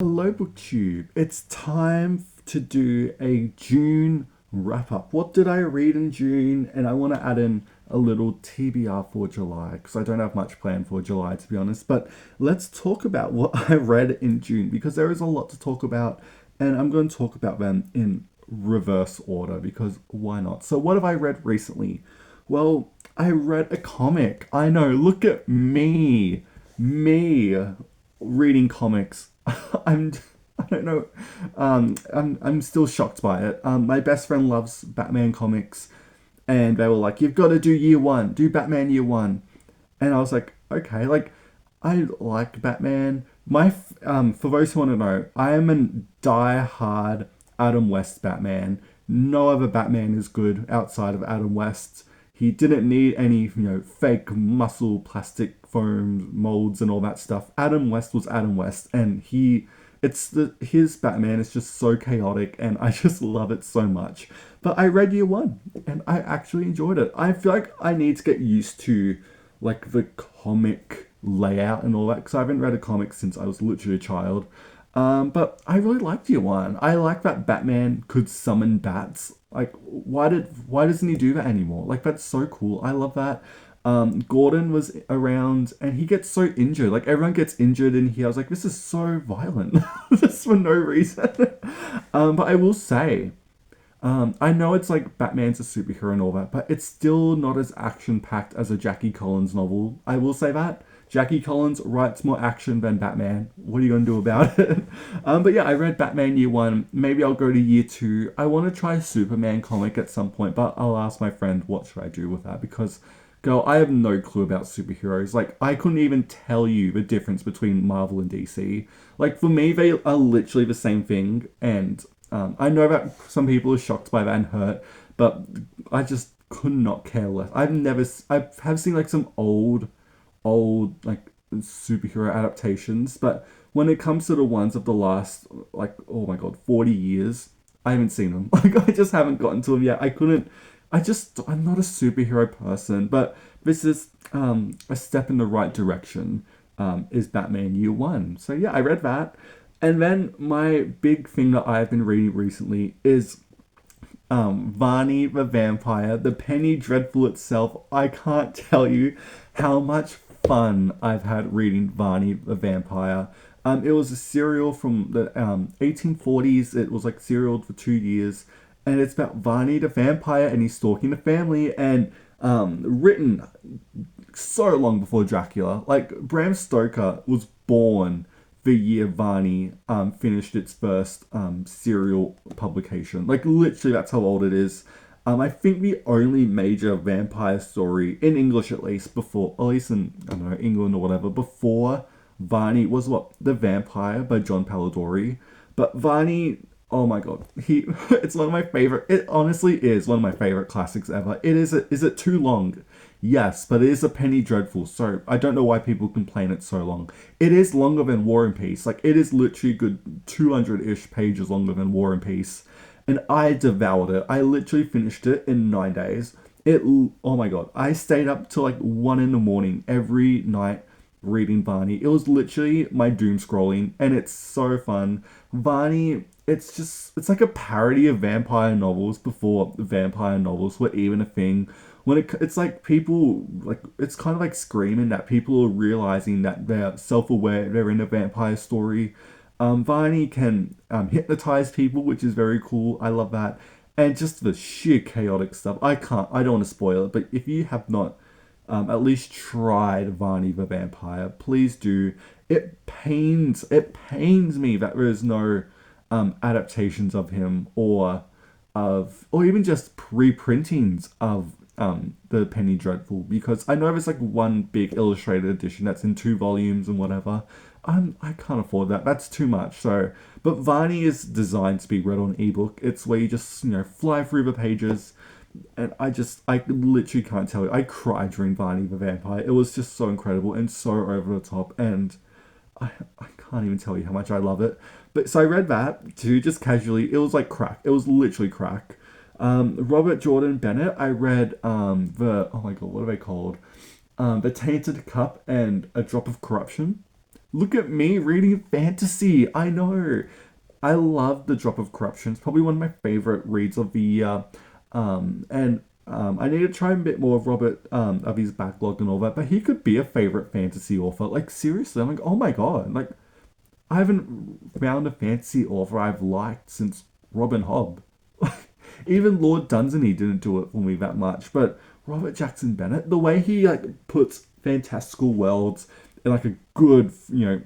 Hello, BookTube. It's time to do a June wrap up. What did I read in June? And I want to add in a little TBR for July because I don't have much planned for July, to be honest. But let's talk about what I read in June because there is a lot to talk about, and I'm going to talk about them in reverse order because why not? So, what have I read recently? Well, I read a comic. I know, look at me. Me reading comics. I'm I don't know. I'm still shocked by it. My best friend loves Batman comics, and they were like, "You've got to do year one. Do Batman year one." And I was like, "Okay." Like, I like Batman. For those who want to know, I am a die-hard Adam West Batman. No other Batman is good outside of Adam West. He didn't need any, fake muscle, plastic foam molds and all that stuff. Adam West was Adam West, and his Batman is just so chaotic, and I just love it so much. But I read year one, and I actually enjoyed it. I feel like I need to get used to like the comic layout and all that because I haven't read a comic since I was literally a child. But I really liked year one. I like that Batman could summon bats. Like, why doesn't he do that anymore? Like, that's so cool. I love that. Gordon was around and he gets so injured. Like, everyone gets injured in here. I was like, this is so violent. Just for no reason. But I will say, I know it's like Batman's a superhero and all that, but it's still not as action packed as a Jackie Collins novel. I will say that. Jackie Collins writes more action than Batman. What are you going to do about it? But yeah, I read Batman year one. Maybe I'll go to year two. I want to try a Superman comic at some point, but I'll ask my friend what should I do with that because, girl, I have no clue about superheroes. Like, I couldn't even tell you the difference between Marvel and DC. Like, for me, they are literally the same thing, and I know that some people are shocked by that and hurt, but I just could not care less. I have seen like some old like superhero adaptations, but when it comes to the ones of the last like oh my god 40 years, I haven't seen them. Like I just haven't gotten to them yet. I'm not a superhero person, but this is a step in the right direction. Is Batman Year One? So yeah, I read that, and then my big thing that I've been reading recently is Varney the Vampire, the Penny Dreadful itself. I can't tell you how much fun I've had reading Varney the Vampire. It was a serial from the 1840s. It was like serial for 2 years, and it's about Varney the Vampire, and he's stalking the family, and written so long before Dracula. Like Bram Stoker was born the year Varney finished its first serial publication. Like literally, that's how old it is. I think the only major vampire story in English, at least before, at least in I don't know England or whatever, before Varney was what The Vampire by John Palladori. But Varney, oh my god, he it's one of my favorite. It honestly is one of my favorite classics ever. Is it too long? Yes, but it is a penny dreadful, so I don't know why people complain it's so long. It is longer than War and Peace. Like it is literally good 200-ish pages longer than War and Peace. And I devoured it. I literally finished it in 9 days. Oh my god, I stayed up till like 1 in the morning every night reading Varney. It was literally my doom scrolling, and it's so fun. Varney, it's like a parody of vampire novels before vampire novels were even a thing. It's like people like it's kind of like screaming that people are realizing that they're self-aware, they're in a vampire story. Varney can hypnotize people, which is very cool. I love that, and just the sheer chaotic stuff. I don't want to spoil it, but if you have not at least tried Varney the Vampire, please do. It pains me that there is no adaptations of him or even just reprintings of the Penny Dreadful because I know there's like one big illustrated edition that's in 2 volumes and whatever. I can't afford that. That's too much. So, but Varney is designed to be read on ebook. It's where you just fly through the pages, and I literally can't tell you. I cried during Varney the Vampire. It was just so incredible and so over the top, and I can't even tell you how much I love it. But so I read that too, just casually. It was like crack. It was literally crack. Robert Jordan Bennett. I read the oh my god, what are they called? The Tainted Cup and A Drop of Corruption. Look at me reading fantasy. I know. I love The Drop of Corruption. It's probably one of my favorite reads of the year. And I need to try a bit more of Robert of his backlog and all that. But he could be a favorite fantasy author. Like seriously, I'm like, oh my god, like I haven't found a fantasy author I've liked since Robin Hobb. Even Lord Dunsany didn't do it for me that much, but Robert Jackson Bennett, the way he like puts fantastical worlds and like a good,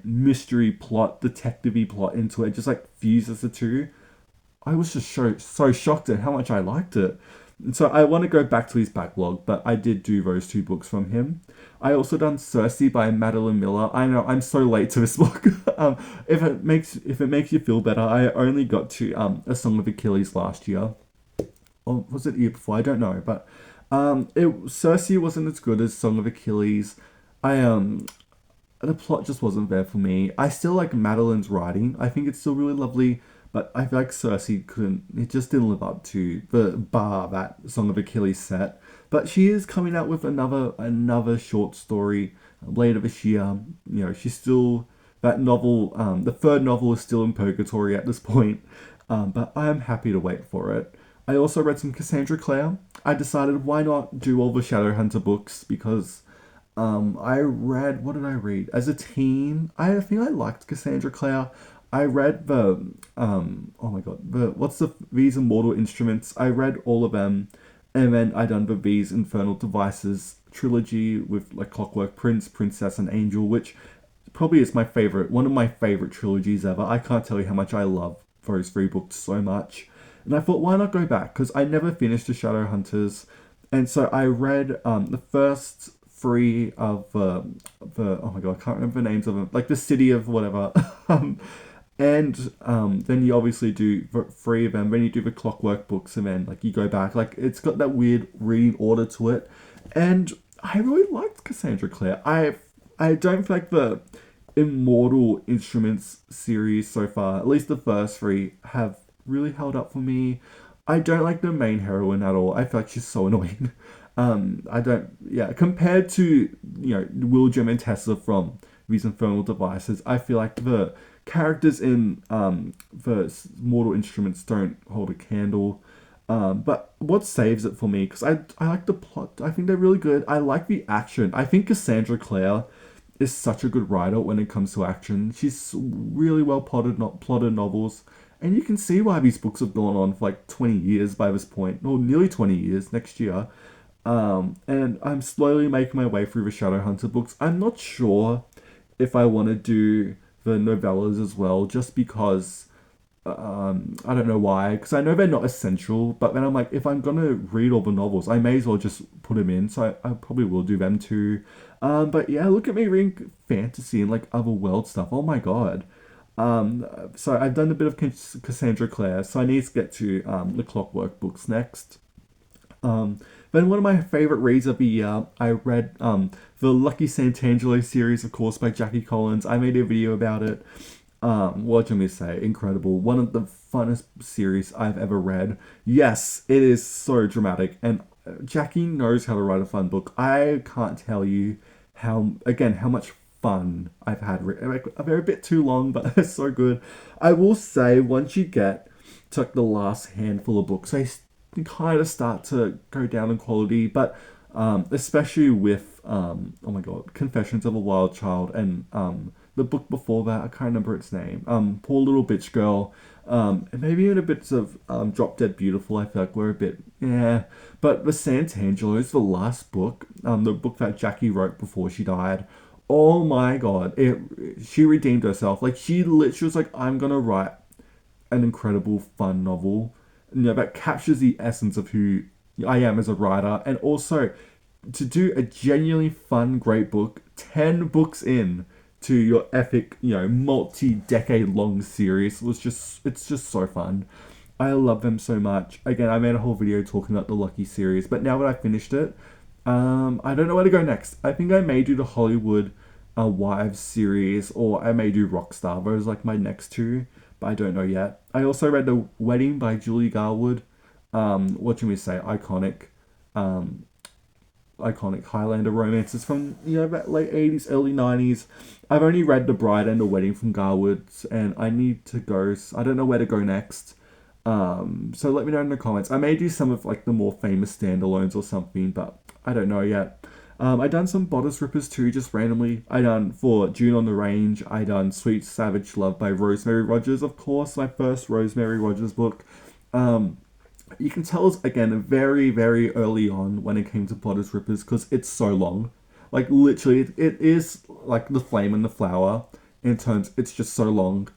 mystery plot, detective-y plot into it, just like fuses the two. I was just so shocked at how much I liked it. And so I want to go back to his backlog, but I did do those two books from him. I also done Circe by Madeline Miller. I know I'm so late to this book. If it makes you feel better, I only got to A Song of Achilles last year, or was it the year before? I don't know, but Circe wasn't as good as Song of Achilles. I The plot just wasn't there for me. I still like Madeline's writing. I think it's still really lovely, but I feel like Circe couldn't. It just didn't live up to the bar that Song of Achilles set. But she is coming out with another short story later this year. She's still that novel. The third novel is still in purgatory at this point, but I am happy to wait for it. I also read some Cassandra Clare. I decided why not do all the Shadowhunter books because I read, what did I read? As a teen, I think I liked Cassandra Clare. I read oh my god, These Immortal Instruments. I read all of them, and then I done the These Infernal Devices trilogy with like Clockwork Prince, Princess, and Angel, which probably is one of my favorite trilogies ever. I can't tell you how much I love those three books so much. And I thought, why not go back? Because I never finished the Shadowhunters. And so I read the first three of the oh my god, I can't remember the names of them, like the city of whatever. And then you obviously do three of them. Then you do the Clockwork books, and then like you go back. Like it's got that weird reading order to it, and I really liked Cassandra Clare. I don't feel like the Immortal Instruments series so far, at least the first three, have really held up for me. I don't like the main heroine at all. I feel like she's so annoying. I don't, yeah, compared to, William and Tessa from These Infernal Devices, I feel like the characters in the Mortal Instruments don't hold a candle. But what saves it for me, because I like the plot, I think they're really good. I like the action. I think Cassandra Clare is such a good writer when it comes to action. She's really well plotted novels. And you can see why these books have gone on for like 20 years by this point, or nearly 20 years next year. And I'm slowly making my way through the Shadowhunter books. I'm not sure if I want to do the novellas as well, just because I don't know why, because I know they're not essential. But then I'm like, if I'm gonna read all the novels, I may as well just put them in. So I probably will do them too. But yeah, look at me reading fantasy and like other world stuff. Oh my god. So I've done a bit of Cassandra Clare, so I need to get to the Clockwork books next. Um, then one of my favorite reads of the year, I read the Lucky Santangelo series, of course, by Jackie Collins. I made a video about it. What do you want me to say? Incredible. One of the funnest series I've ever read. Yes, it is so dramatic, and Jackie knows how to write a fun book. I can't tell you how much fun I've had. Like, they're a bit too long, but they're so good. I will say, once you get to like the last handful of books, they kind of start to go down in quality, but especially with oh my god, Confessions of a Wild Child, and the book before that, I can't remember its name. Poor Little Bitch Girl. And maybe even a bit of Drop Dead Beautiful. I feel like we're a bit yeah, but the Santangelo is the last book, the book that Jackie wrote before she died. Oh my god, she redeemed herself. Like she literally was like, I'm gonna write an incredible fun novel, that captures the essence of who I am as a writer, and also to do a genuinely fun, great book 10 books in to your epic, multi-decade long series it's just so fun. I love them so much. Again, I made a whole video talking about the Lucky series, but now that I finished it, I don't know where to go next. I think I may do the Hollywood Wives series, or I may do Rockstar. Those are like my next two, but I don't know yet. I also read The Wedding by Julie Garwood. What can we say? Iconic. Um, iconic Highlander romances from that late 80s, early 90s. I've only read The Bride and the Wedding from Garwood's, and I need to go. I don't know where to go next. So let me know in the comments. I may do some of like the more famous standalones or something, but I don't know yet. I done some bodice rippers too, just randomly. I done for June on the Range. I done Sweet Savage Love by Rosemary Rogers, of course, my first Rosemary Rogers book. Um, you can tell it's again very very early on when it came to bodice rippers because it's so long. Like literally, it is like the Flame and the Flower in terms. It's just so long.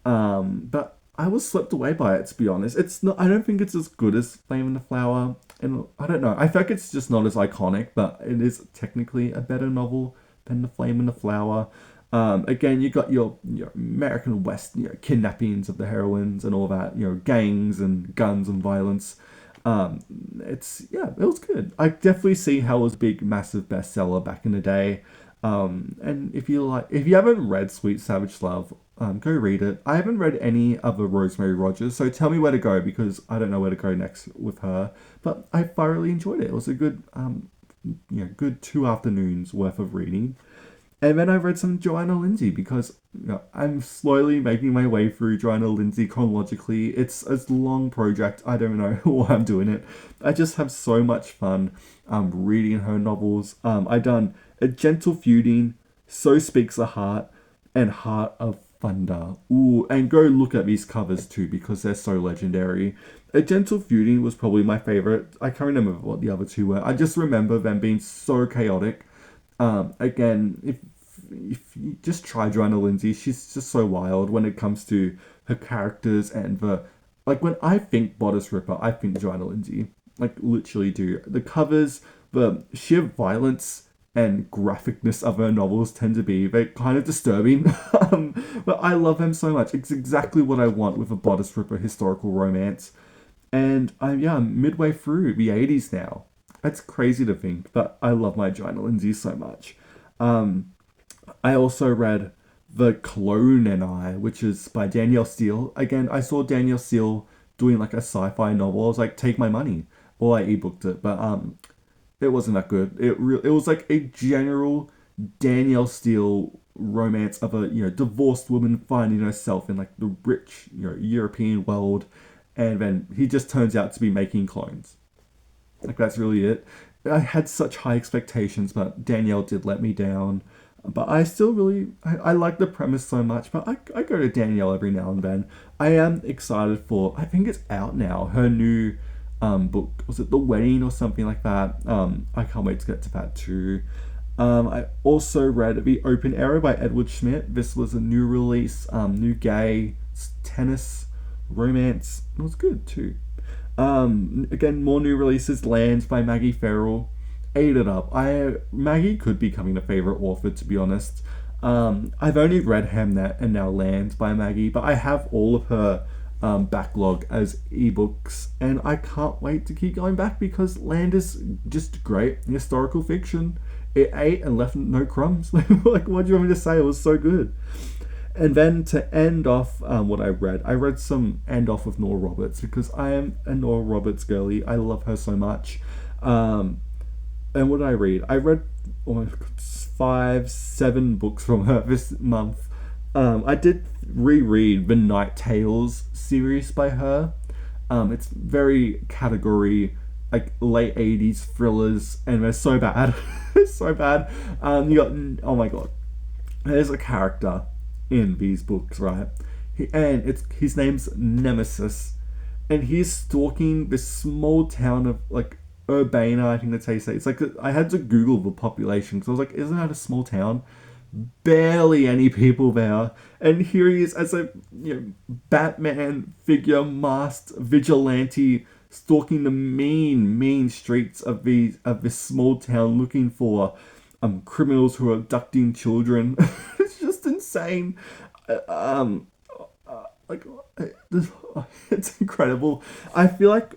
But I was swept away by it, to be honest. It's not. I don't think it's as good as Flame and the Flower, and I don't know. I feel like it's just not as iconic, but it is technically a better novel than the Flame and the Flower. Again, you got your American West, kidnappings of the heroines and all that, gangs and guns and violence. Um, it was good. I definitely see how it was a big, massive bestseller back in the day. And if you haven't read Sweet Savage Love, go read it. I haven't read any other Rosemary Rogers, so tell me where to go because I don't know where to go next with her. But I thoroughly enjoyed it. It was a good, good 2 afternoons worth of reading. And then I read some Joanna Lindsay because I'm slowly making my way through Joanna Lindsay chronologically. It's a long project. I don't know why I'm doing it. I just have so much fun reading her novels. I done A Gentle Feuding, So Speaks the Heart, and Heart of Thunder. Ooh, and go look at these covers too because they're so legendary. A Gentle Feuding was probably my favorite. I can't remember what the other two were. I just remember them being so chaotic. Again, if you just try Joanna Lindsay, she's just so wild when it comes to her characters and the like. When I think Bodice Ripper, I think Joanna Lindsay. Like literally, do the covers, the sheer violence and graphicness of her novels tend to be they're kind of disturbing. But I love them so much. It's exactly what I want with a Bodice Ripper historical romance. And I'm midway through the 80s now. It's crazy to think, but I love my Joanna Lindsay so much. Um, I also read The Clone and I, which is by Danielle Steele. Again, I saw Danielle Steele doing like a sci-fi novel. I was like, take my money. Or I ebooked it, but it wasn't that good. It was like a general Danielle Steele romance of a divorced woman finding herself in like the rich European world, and then he just turns out to be making clones. Like that's really it. I had such high expectations, but Danielle did let me down. But I still I like the premise so much. But I go to Danielle every now and then. I am excited for. I think it's out now. Her new book, was it The Wedding or something like that? I can't wait to get to that too. I also read The Open Era by Edward Schmidt. This was a new release, new gay tennis romance. It was good too. Again, more new releases. Land by Maggie Farrell. Ate it up. Maggie could be becoming a favorite author, to be honest. I've only read Hamnet and now Land by Maggie, but I have all of her backlog as ebooks, and I can't wait to keep going back because Land is just great historical fiction. It ate and left no crumbs. Like, what do you want me to say? It was so good. And then to end off what I read some end off with Nora Roberts because I am a Nora Roberts girly. I love her so much. And what did I read? I read almost 5, 7 books from her this month. I did reread the Night Tales series by her. It's very category like late 80s thrillers, and they're so bad. It's so bad. You got, oh my god, there's a character in these books, right? His name's Nemesis, and he's stalking this small town of like Urbana, I think that's how you say it. It's like I had to Google the population because I was like, isn't that a small town? Barely any people there, and here he is as a Batman figure, masked vigilante, stalking the mean streets of this small town, looking for criminals who are abducting children. It's just insane. Like this, it's incredible. I feel like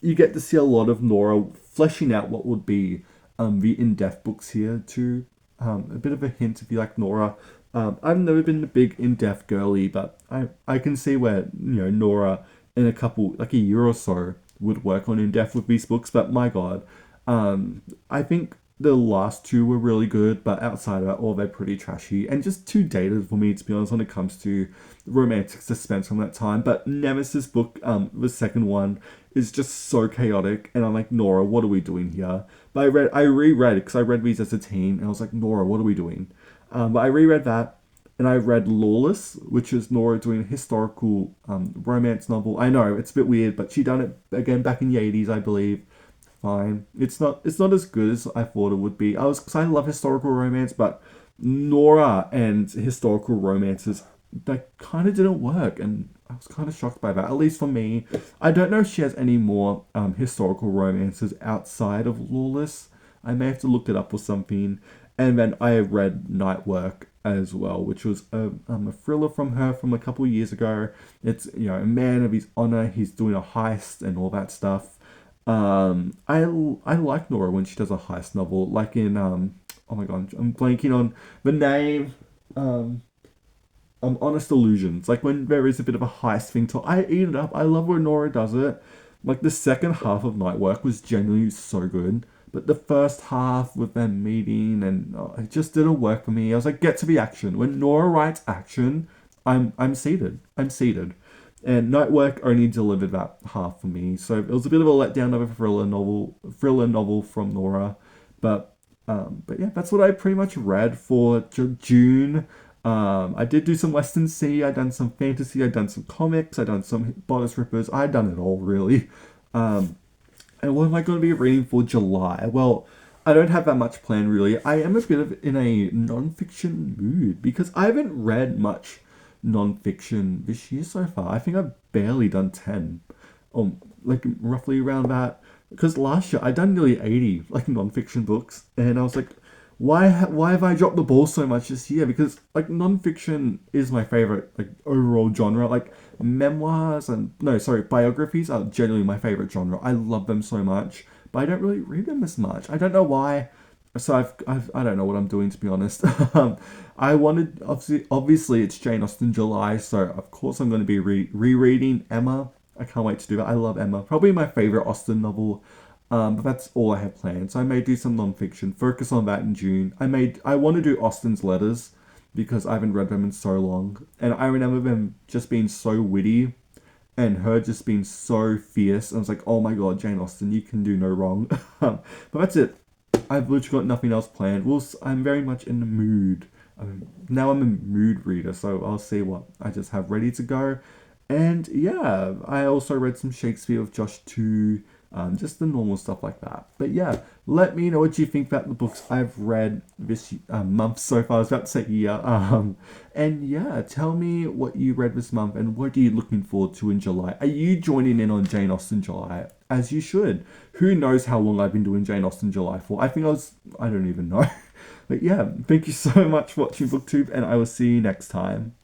you get to see a lot of Nora fleshing out what would be the in-depth books here too. A bit of a hint if you like Nora. I've never been a big in-depth girly, but I can see where Nora in a year or so would work on in-depth with these books. But my god, I think the last two were really good, but outside of that, all they're pretty trashy and just too dated for me, to be honest, when it comes to romantic suspense from that time. But Nemesis book, the second one, is just so chaotic, and I'm like, Nora, what are we doing here? But I reread it because I read these as a teen, and I was like, Nora, what are we doing? But I reread that, and I read Lawless, which is Nora doing a historical romance novel. I know it's a bit weird, but she done it again back in the 80s, I believe. Fine. It's not as good as I thought it would be. Because I love historical romance, but Nora and historical romances, they kind of didn't work, and I was kind of shocked by that. At least for me, I don't know if she has any more historical romances outside of Lawless. I may have to look it up or something. And then I read Night Work as well, which was a thriller from her from a couple of years ago. It's a man of his honor. He's doing a heist and all that stuff. I like Nora when she does a heist novel, like in oh my god, I'm blanking on the name. Um, Honest Illusions. Like when there is a bit of a heist thing to, I eat it up. I love when Nora does it. Like the second half of Night Work was genuinely so good, but the first half with them meeting and it just didn't work for me. I was like, get to the action. When Nora writes action, I'm seated. I'm seated. And Night Work only delivered that half for me, so it was a bit of a letdown of a thriller novel from Nora. But yeah, that's what I pretty much read for June. I did do some Western C. I done some fantasy. I done some comics. I done some bodice rippers. I done it all really. Um, and what am I going to be reading for July? Well, I don't have that much planned really. I am a bit of in a non-fiction mood because I haven't read much non-fiction this year so far. I think I've barely done 10, or like roughly around that. Because last year I done nearly 80 like non-fiction books, and I was like, why have I dropped the ball so much this year? Because like non-fiction is my favorite like overall genre. Like memoirs and no, sorry, biographies are generally my favorite genre. I love them so much, but I don't really read them as much. I don't know why. So I don't know what I'm doing, to be honest. I wanted obviously it's Jane Austen July, so of course I'm going to be rereading Emma. I can't wait to do that. I love Emma, probably my favorite Austen novel. But that's all I have planned. So I may do some non-fiction, focus on that in June. I want to do Austen's letters because I haven't read them in so long, and I remember them just being so witty and her just being so fierce. I was like, oh my god, Jane Austen, you can do no wrong. But that's it. I've literally got nothing else planned. I'm very much in the mood. Now I'm a mood reader, so I'll see what I just have ready to go. And yeah, I also read some Shakespeare with Josh too. Just the normal stuff like that. But yeah, let me know what you think about the books I've read this month so far. I was about to say year. And yeah, tell me what you read this month and what are you looking forward to in July. Are you joining in on Jane Austen July? As you should. Who knows how long I've been doing Jane Austen July for? I don't even know. But yeah, thank you so much for watching BookTube, and I will see you next time.